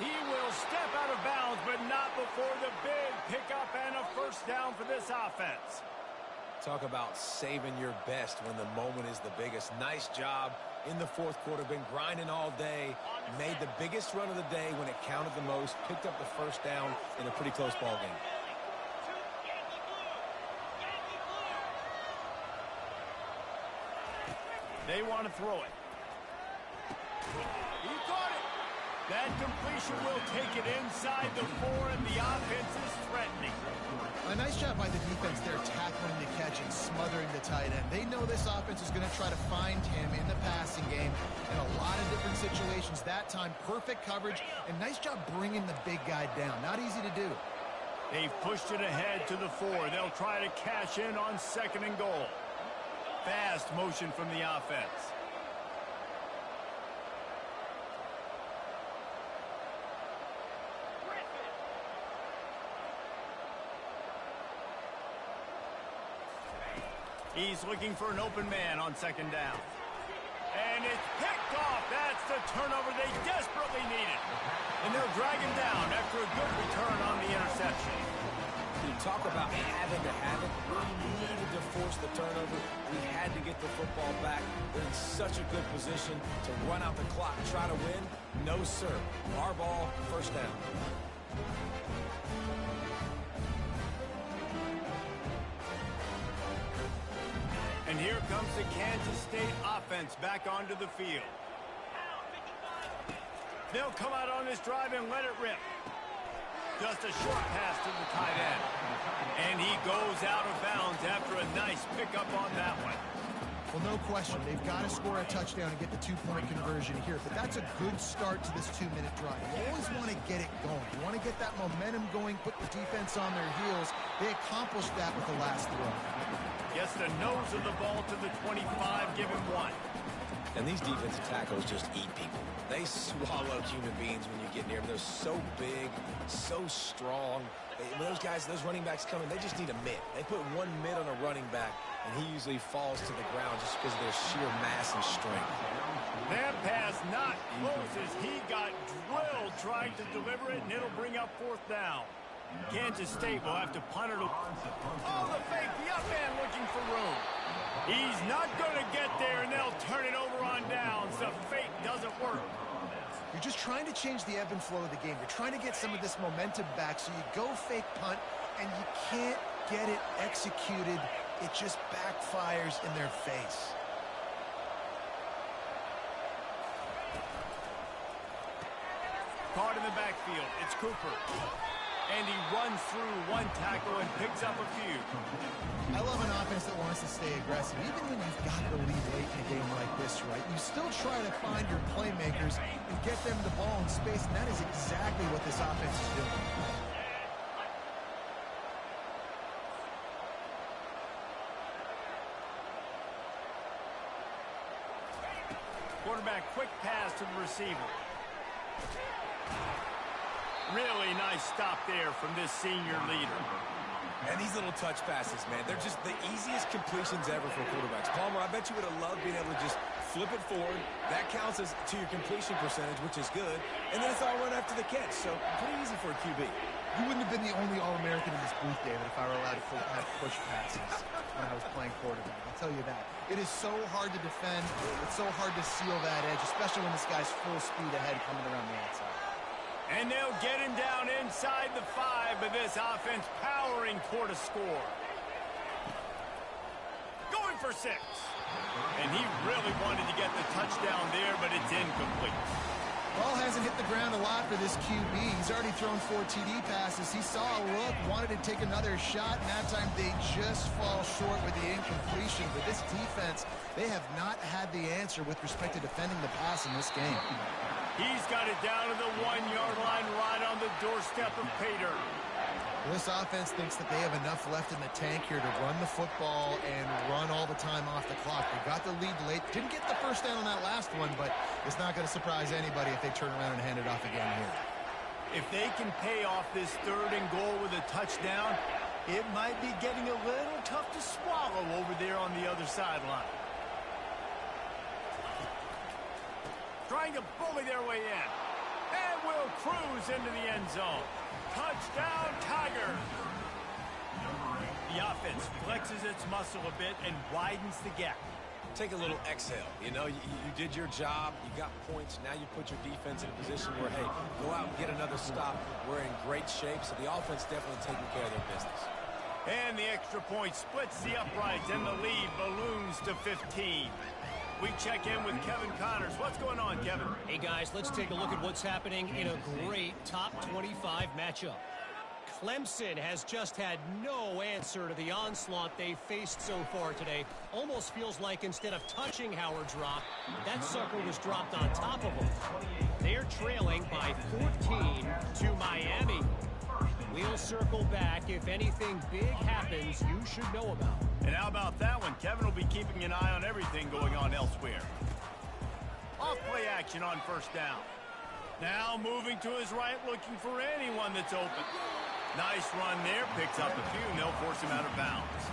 He will step out of bounds, but not before the big pickup and a first down for this offense. Talk about saving your best when the moment is the biggest. Nice job in the fourth quarter. Been grinding all day. Made the biggest run of the day when it counted the most. Picked up the first down in a pretty close ball game. They want to throw it. He caught it. That completion will take it inside the 4, and the offense is threatening. A nice job by the defense there, tackling the catch and smothering the tight end. They know this offense is going to try to find him in the passing game in a lot of different situations. That time, perfect coverage, and nice job bringing the big guy down. Not easy to do. They've pushed it ahead to the 4. They'll try to cash in on 2nd and goal. Fast motion from the offense. He's looking for an open man on 2nd down. And it's picked off. That's the turnover they desperately needed. And they'll drag him down after a good return on the interception. You talk about having to have it. We needed to force the turnover. We had to get the football back. They're in such a good position to run out the clock, try to win. No, sir. Our ball, first down. And here comes the Kansas State offense back onto the field. They'll come out on this drive and let it rip. Just a short pass to the tight end. And he goes out of bounds after a nice pickup on that one. Well, no question. They've got to score a touchdown and get the 2-point conversion here. But that's a good start to this 2-minute drive. You always want to get it going. You want to get that momentum going, put the defense on their heels. They accomplished that with the last throw. Gets the nose of the ball to the 25, give him 1. And these defensive tackles just eat people. They swallow human beings when you get near them. They're so big, so strong. When those guys, those running backs come in, they just need a mid. They put one mid on a running back, and he usually falls to the ground just because of their sheer mass and strength. That pass not close as he got drilled trying to deliver it, and it'll bring up 4th down. Kansas State will have to punt it. Oh, the fake, the up man looking for room. He's not going to get there, and they'll turn it over on downs. The fake doesn't work. You're just trying to change the ebb and flow of the game. You're trying to get some of this momentum back, so you go fake punt, and you can't get it executed. It just backfires in their face. Caught in the backfield. It's Cooper. And he runs through one tackle and picks up a few. I love an offense that wants to stay aggressive. Even when you've got the lead late in a game like this, right, you still try to find your playmakers and get them the ball in space, and that is exactly what this offense is doing. Quarterback, quick pass to the receiver. Really nice stop there from this senior leader. And these little touch passes, man, they're just the easiest completions ever for quarterbacks. Palmer, I bet you would have loved being able to just flip it forward. That counts as to your completion percentage, which is good. And then it's all run after the catch, so pretty easy for a QB. You wouldn't have been the only All-American in this booth, David, if I were allowed to have push passes when I was playing quarterback. I'll tell you that. It is so hard to defend. It's so hard to seal that edge, especially when this guy's full speed ahead coming around the outside. And they'll get him down inside the 5, but this offense powering toward a score. Going for 6. And he really wanted to get the touchdown there, but it's incomplete. Ball hasn't hit the ground a lot for this QB. He's already thrown 4 TD passes. He saw a look, wanted to take another shot, and that time they just fall short with the incompletion. But this defense, they have not had the answer with respect to defending the pass in this game. He's got it down to the 1-yard line right on the doorstep of Pater. This offense thinks that they have enough left in the tank here to run the football and run all the time off the clock. They got the lead late. Didn't get the first down on that last one, but it's not going to surprise anybody if they turn around and hand it off again here. If they can pay off this 3rd and goal with a touchdown, it might be getting a little tough to swallow over there on the other sideline. Trying to bully their way in. And will cruise into the end zone. Touchdown, Tigers! The offense flexes its muscle a bit and widens the gap. Take a little exhale. You know, you did your job. You got points. Now you put your defense in a position where, hey, go out and get another stop. We're in great shape, so the offense definitely taking care of their business. And the extra point splits the uprights, and the lead balloons to 15. We check in with Kevin Connors. What's going on, Kevin? Hey, guys, let's take a look at what's happening in a great top 25 matchup. Clemson has just had no answer to the onslaught they've faced so far today. Almost feels like instead of touching Howard's Rock, that sucker was dropped on top of him. They're trailing by 14 to Miami. We'll circle back. If anything big happens, you should know about. And how about that one? Kevin will be keeping an eye on everything going on elsewhere. Off-play action on 1st down. Now moving to his right, looking for anyone that's open. Nice run there, picks up a few, and they'll force him out of bounds.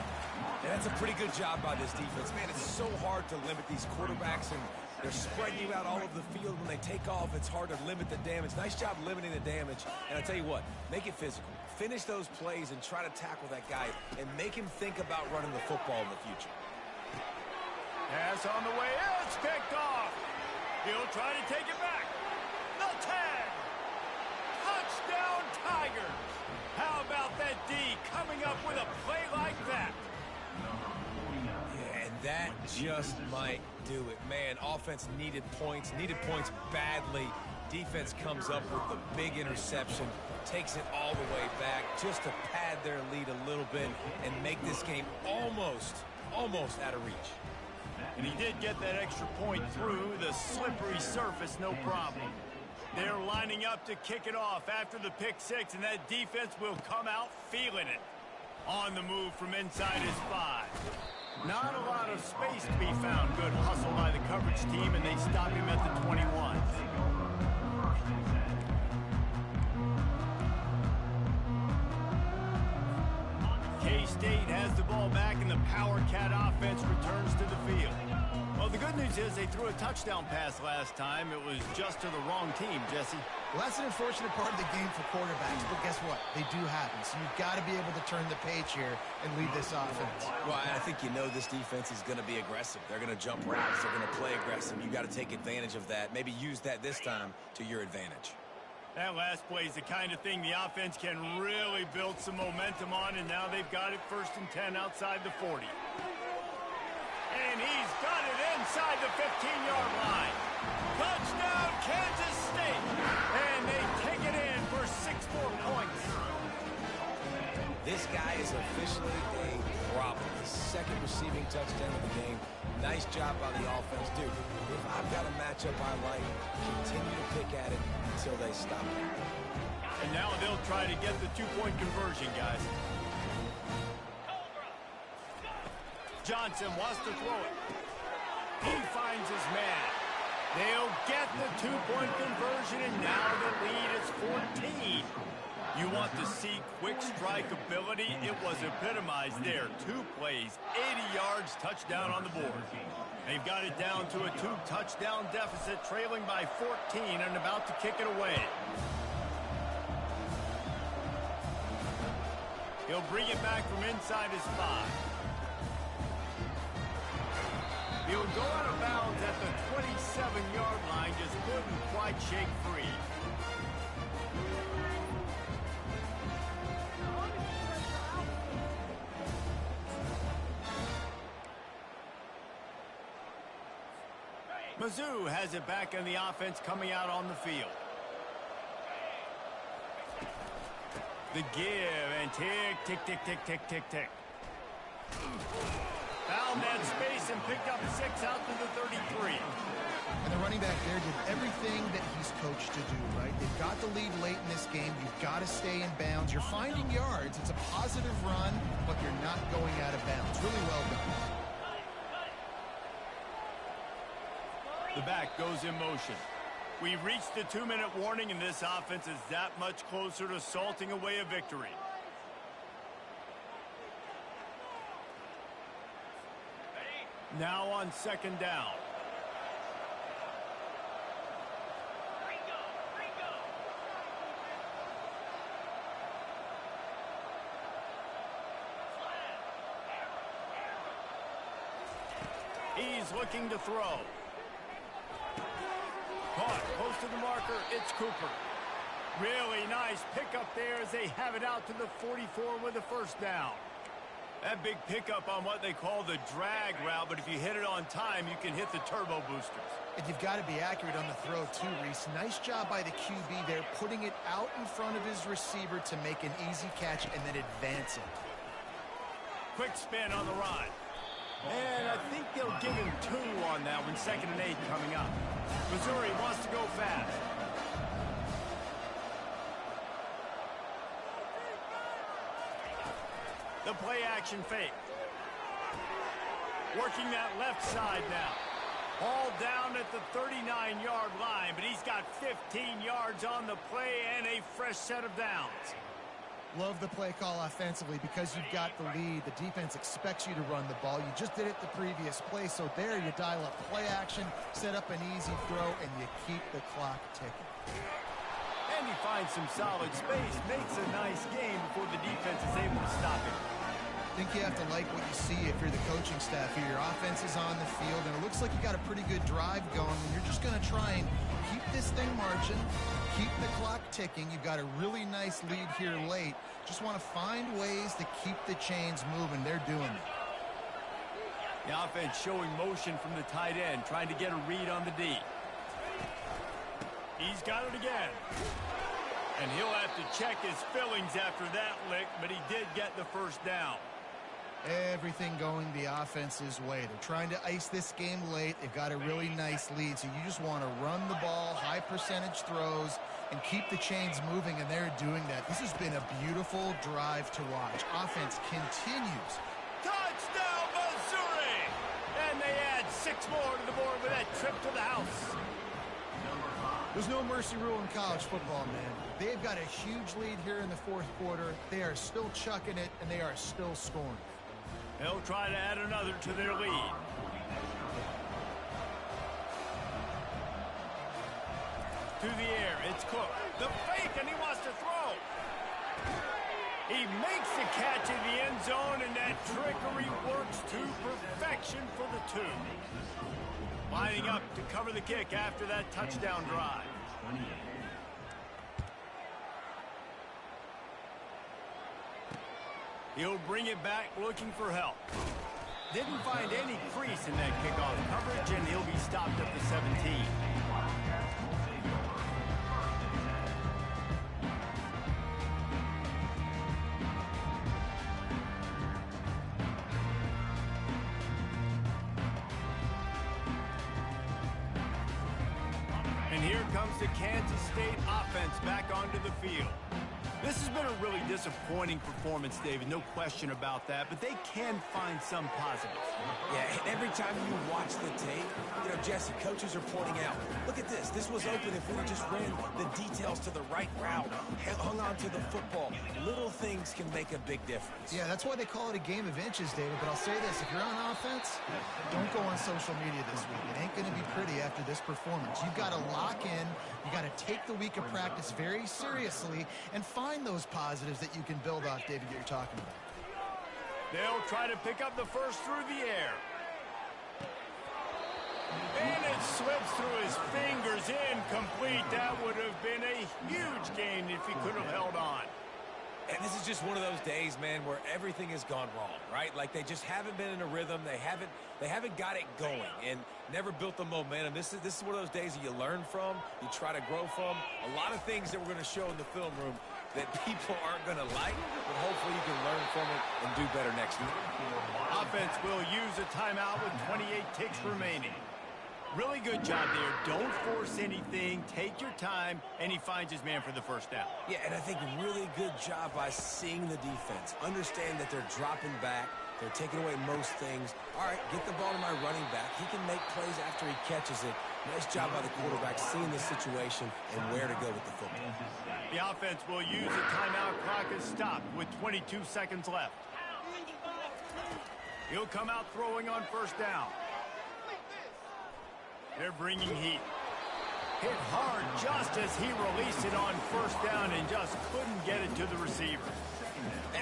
And that's a pretty good job by this defense. Man, it's so hard to limit these quarterbacks, and they're spreading you out all over the field. When they take off, it's hard to limit the damage. Nice job limiting the damage. And I tell you what, make it physical. Finish those plays and try to tackle that guy and make him think about running the football in the future. Pass on the way, it's picked off. He'll try to take it back. The tag. Touchdown, Tigers. How about that D coming up with a play like that? Yeah, and that just might do it. Man, offense needed points badly. Defense comes up with the big interception, takes it all the way back just to pad their lead a little bit and make this game almost out of reach. And he did get that extra point through the slippery surface, no problem. They're lining up to kick it off after the pick 6, and that defense will come out feeling it. On the move from inside his 5. Not a lot of space to be found. Good hustle by the coverage team, and they stop him at the 21. K-State has the ball back, and the Power Cat offense returns to the field. Well, the good news is they threw a touchdown pass last time. It was just to the wrong team, Jesse. Well, that's an unfortunate part of the game for quarterbacks, but guess what? They do happen. So you've got to be able to turn the page here and lead this offense. Well, I think you know this defense is going to be aggressive. They're going to jump routes. They're going to play aggressive. You've got to take advantage of that. Maybe use that this time to your advantage. That last play is the kind of thing the offense can really build some momentum on, and now they've got it 1st and 10 outside the 40. And he's got it inside the 15-yard line. Touchdown, Kansas State. And they take it in for 6 more points. This guy is officially a problem. His 2nd receiving touchdown of the game. Nice job by the offense. Dude, if I've got a matchup I like, continue to pick at it until they stop it. And now they'll try to get the 2-point conversion, guys. Johnson wants to throw it. He finds his man. They'll get the 2-point conversion, and now the lead is 14. You want to see quick strike ability? It was epitomized there. 2 plays, 80 yards, touchdown on the board. They've got it down to a 2-touchdown deficit, trailing by 14 and about to kick it away. He'll bring it back from inside his 5. He'll go out of bounds at the 27-yard line, just couldn't quite shake free. Mizzou has it back in the offense coming out on the field. The give and tick, tick, tick, tick, tick, tick, tick. Found that space and picked up 6 out to the 33. And the running back there did everything that he's coached to do, right? They've got the lead late in this game. You've got to stay in bounds. You're finding yards. It's a positive run, but you're not going out of bounds. Really well done. The back goes in motion. We've reached the 2-minute warning, and this offense is that much closer to salting away a victory. Now on 2nd down. He's looking to throw. Caught close to the marker. It's Cooper. Really nice pickup there as they have it out to the 44 with a 1st down. That big pickup on what they call the drag route, but if you hit it on time, you can hit the turbo boosters. And you've got to be accurate on the throw too, Reese. Nice job by the QB there, putting it out in front of his receiver to make an easy catch and then advance it. Quick spin on the run. And I think they'll give him 2 on that one. 2nd and 8 coming up. Missouri wants to go fast. The play action fake. Working that left side now. Hauled down at the 39-yard line, but he's got 15 yards on the play and a fresh set of downs. Love the play call offensively because you've got the lead. The defense expects you to run the ball. You just did it the previous play, so there you dial up play action, set up an easy throw, and you keep the clock ticking. And he finds some solid space, makes a nice game before the defense is able to stop him. I think you have to like what you see if you're the coaching staff here. Your offense is on the field, and it looks like you got a pretty good drive going, and you're just going to try and keep this thing marching, keep the clock ticking. You've got a really nice lead here late. Just want to find ways to keep the chains moving. They're doing it. The offense showing motion from the tight end, trying to get a read on the D. He's got it again. And he'll have to check his fillings after that lick, but he did get the 1st down. Everything going the offense's way. They're trying to ice this game late. They've got a really nice lead, so you just want to run the ball, high percentage throws, and keep the chains moving, and they're doing that. This has been a beautiful drive to watch. Offense continues. Touchdown, Missouri! And they add 6 more to the board with that trip to the house. There's no mercy rule in college football, man. They've got a huge lead here in the 4th quarter. They are still chucking it, and they are still scoring. They'll try to add another to their lead. To the air, it's Cook. The fake, and he wants to throw. He makes the catch in the end zone, and that trickery works to perfection for the 2. Lining up to cover the kick after that touchdown drive. He'll bring it back looking for help. Didn't find any crease in that kickoff coverage, and he'll be stopped at the 17. And here comes the Kansas State offense back onto the field. This has been a really disappointing performance, David, no question about that, but they can find some positives. Yeah, and every time you watch the tape, Jesse, coaches are pointing out, look at this. This was open if we just ran the details to the right route, hung on to the football. Little things can make a big difference. Yeah, that's why they call it a game of inches, David, but I'll say this. If you're on offense, don't go on social media this week. It ain't going to be pretty after this performance. You've got to lock in. You got to take the week of practice very seriously and find those positives that you can build off, David, that you're talking about. They'll try to pick up the first through the air. And it slips through his fingers, incomplete. That would have been a huge gain if he could have held on. And this is just one of those days, man, where everything has gone wrong, right? Like they just haven't been in a rhythm. They haven't got it going and never built the momentum. This is one of those days that you learn from, you try to grow from. A lot of things that we're going to show in the film room that people aren't going to like, but hopefully you can learn from it and do better next week. Offense will use a timeout with 28 ticks remaining. Really good job there. Don't force anything. Take your time, and he finds his man for the first down. Yeah, and I think really good job by seeing the defense. Understand that they're dropping back. They're taking away most things. All right, get the ball to my running back. He can make plays after he catches it. Nice job by the quarterback seeing the situation and where to go with the football. The offense will use a timeout. Clock is stopped with 22 seconds left. He'll come out throwing on first down. They're bringing heat. Hit hard just as he released it on first down and just couldn't get it to the receiver.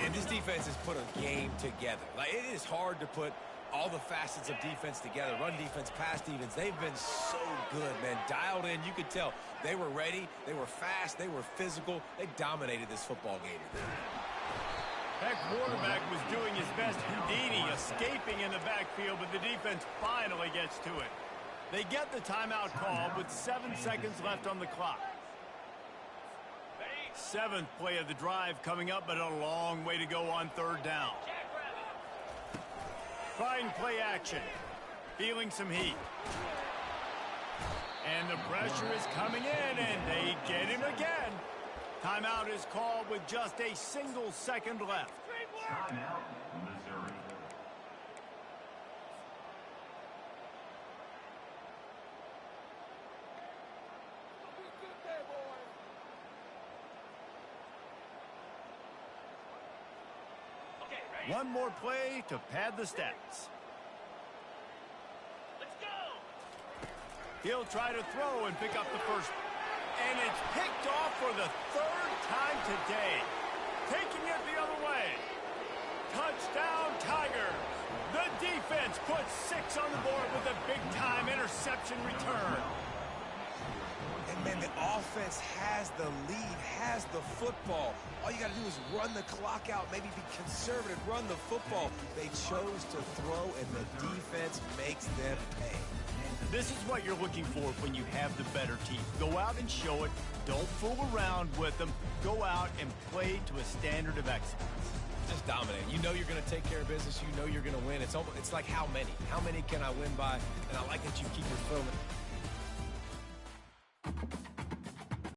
And this defense has put a game together. Like, it is hard to put all the facets of defense together. Run defense, pass defense. They've been so good, man. Dialed in. You could tell they were ready. They were fast. They were physical. They dominated this football game. That quarterback was doing his best Houdini, escaping in the backfield, but the defense finally gets to it. They get the timeout called with 7 seconds left on the clock. Seventh play of the drive coming up, but a long way to go on third down. Fine play action. Feeling some heat. And the pressure is coming in, and they get him again. Timeout is called with just a single second left. Timeout, Missouri. One more play to pad the stats. Let's go. He'll try to throw and pick up the first. And it's picked off for the third time today. Taking it the other way. Touchdown, Tigers. The defense puts 6 on the board with a big-time interception return. And, man, the offense has the lead, has the football. All you got to do is run the clock out, maybe be conservative, run the football. They chose to throw, and the defense makes them pay. This is what you're looking for when you have the better team. Go out and show it. Don't fool around with them. Go out and play to a standard of excellence. Just dominate. You know you're going to take care of business. You know you're going to win. It's like how many? How many can I win by? And I like that you keep your